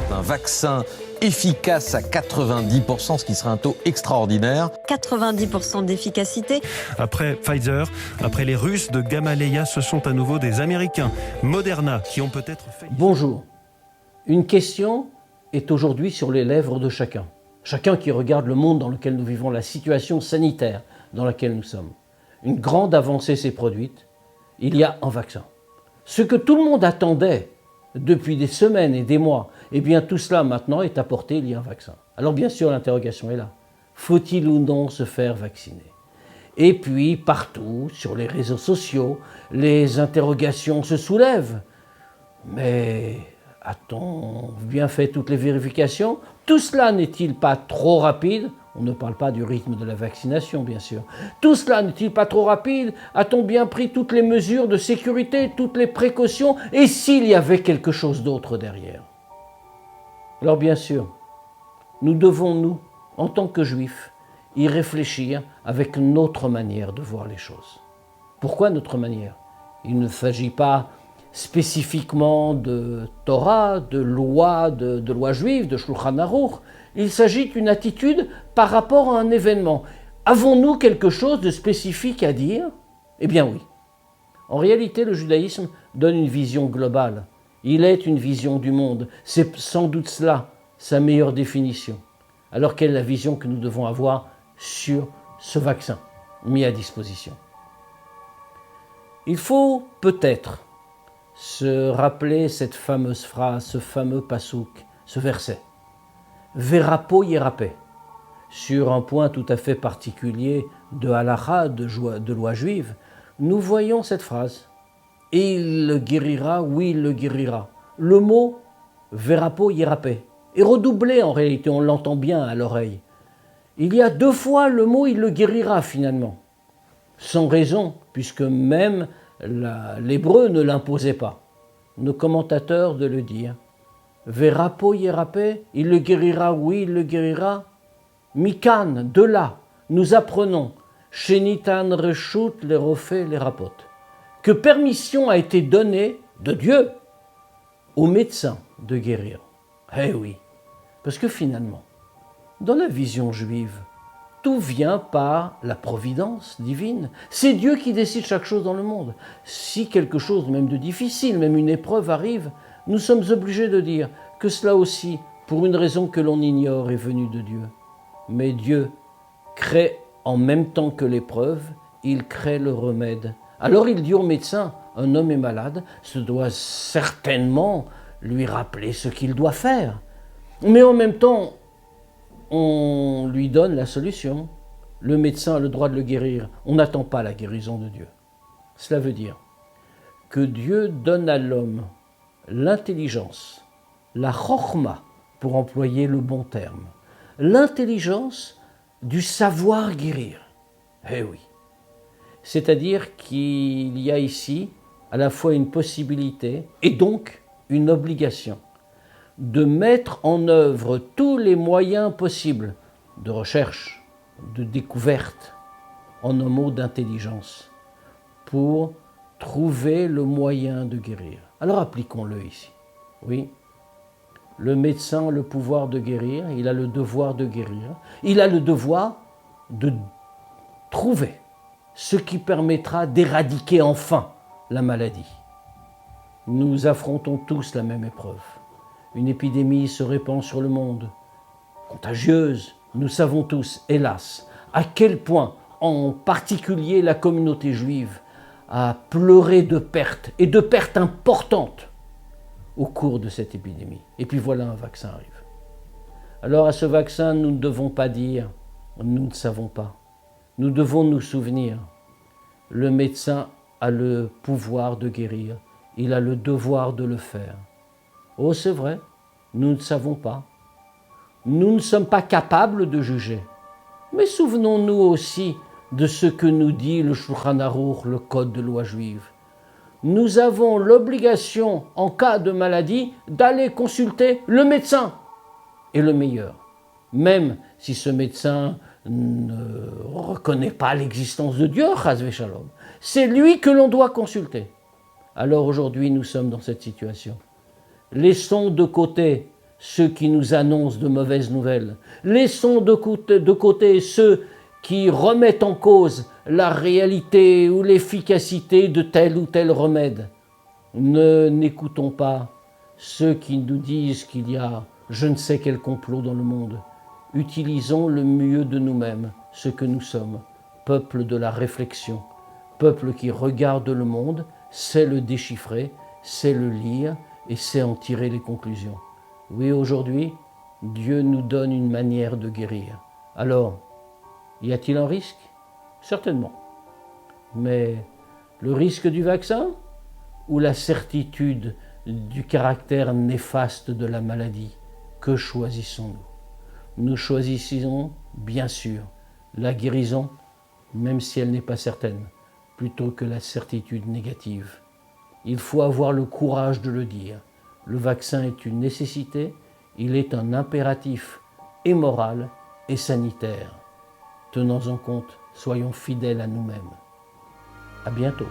d'un vaccin efficace à 90%, ce qui serait un taux extraordinaire. 90% d'efficacité. Après Pfizer, après les Russes de Gamaleya, ce sont à nouveau des Américains, Moderna, qui ont peut-être fait... Bonjour. Une question est aujourd'hui sur les lèvres de chacun. Chacun qui regarde le monde dans lequel nous vivons, la situation sanitaire dans laquelle nous sommes. Une grande avancée s'est produite. Il y a un vaccin. Ce que tout le monde attendait depuis des semaines et des mois, eh bien tout cela maintenant est apporté, il y a un vaccin. Alors bien sûr, l'interrogation est là. Faut-il ou non se faire vacciner ? Et puis partout, sur les réseaux sociaux, les interrogations se soulèvent. Mais a-t-on bien fait toutes les vérifications ? Tout cela n'est-il pas trop rapide ? On ne parle pas du rythme de la vaccination, bien sûr. Tout cela n'est-il pas trop rapide ? A-t-on bien pris toutes les mesures de sécurité, toutes les précautions ? Et s'il y avait quelque chose d'autre derrière ? Alors bien sûr, nous devons, nous, en tant que juifs, y réfléchir avec notre manière de voir les choses. Pourquoi notre manière ? Il ne s'agit pas spécifiquement de Torah, de loi juive, de Shulchan Aruch. Il s'agit d'une attitude par rapport à un événement. Avons-nous quelque chose de spécifique à dire ? Eh bien oui. En réalité, le judaïsme donne une vision globale. Il est une vision du monde. C'est sans doute cela, sa meilleure définition. Alors quelle est la vision que nous devons avoir sur ce vaccin mis à disposition ? Il faut peut-être se rappeler cette fameuse phrase, ce fameux pasouk, ce verset. Verapo yerapé, sur un point tout à fait particulier de halakha, de loi juive, nous voyons cette phrase. Et il le guérira, oui, il le guérira. Le mot verapo yerapé est redoublé en réalité, on l'entend bien à l'oreille. Il y a 2 fois le mot il le guérira finalement, sans raison, puisque même l'hébreu ne l'imposait pas. Nos commentateurs de le dire. Verapo yerapé, il le guérira, oui, il le guérira. Mikan, de là, nous apprenons, Shenitan reshut les rofé les rapotes, que permission a été donnée de Dieu aux médecins de guérir. Eh oui, parce que finalement, dans la vision juive, tout vient par la providence divine. C'est Dieu qui décide chaque chose dans le monde. Si quelque chose, même de difficile, même une épreuve arrive, nous sommes obligés de dire que cela aussi, pour une raison que l'on ignore, est venu de Dieu. Mais Dieu crée en même temps que l'épreuve, il crée le remède. Alors il dit au médecin, un homme est malade, ce doit certainement lui rappeler ce qu'il doit faire. Mais en même temps, on lui donne la solution. Le médecin a le droit de le guérir. On n'attend pas la guérison de Dieu. Cela veut dire que Dieu donne à l'homme l'intelligence, la chokhma, pour employer le bon terme, l'intelligence du savoir guérir. Eh oui. C'est-à-dire qu'il y a ici à la fois une possibilité et donc une obligation de mettre en œuvre tous les moyens possibles de recherche, de découverte, en un mot d'intelligence, pour trouver le moyen de guérir. Alors appliquons-le ici. Oui, le médecin a le pouvoir de guérir, il a le devoir de guérir, il a le devoir de trouver ce qui permettra d'éradiquer enfin la maladie. Nous affrontons tous la même épreuve. Une épidémie se répand sur le monde, contagieuse. Nous savons tous, hélas, à quel point, en particulier la communauté juive, a pleuré de pertes, et de pertes importantes, au cours de cette épidémie. Et puis voilà, un vaccin arrive. Alors à ce vaccin, nous ne devons pas dire « nous ne savons pas ». Nous devons nous souvenir, le médecin a le pouvoir de guérir, il a le devoir de le faire. Oh, c'est vrai, nous ne savons pas. Nous ne sommes pas capables de juger. Mais souvenons-nous aussi de ce que nous dit le Shulchan Aruch, le code de loi juive. Nous avons l'obligation, en cas de maladie, d'aller consulter le médecin. Et le meilleur, même si ce médecin ne reconnaît pas l'existence de Dieu, chas v'shalom, c'est lui que l'on doit consulter. Alors aujourd'hui, nous sommes dans cette situation. Laissons de côté ceux qui nous annoncent de mauvaises nouvelles. Laissons de côté ceux qui remettent en cause la réalité ou l'efficacité de tel ou tel remède. N'écoutons pas ceux qui nous disent qu'il y a je ne sais quel complot dans le monde. Utilisons le mieux de nous-mêmes, ce que nous sommes, peuple de la réflexion, peuple qui regarde le monde, sait le déchiffrer, sait le lire et sait en tirer les conclusions. Oui, aujourd'hui, Dieu nous donne une manière de guérir. Alors, y a-t-il un risque? Certainement. Mais le risque du vaccin ou la certitude du caractère néfaste de la maladie? Que choisissons-nous? Nous choisissons, bien sûr, la guérison, même si elle n'est pas certaine, plutôt que la certitude négative. Il faut avoir le courage de le dire. Le vaccin est une nécessité, il est un impératif et moral et sanitaire. Tenons en compte, soyons fidèles à nous-mêmes. À bientôt.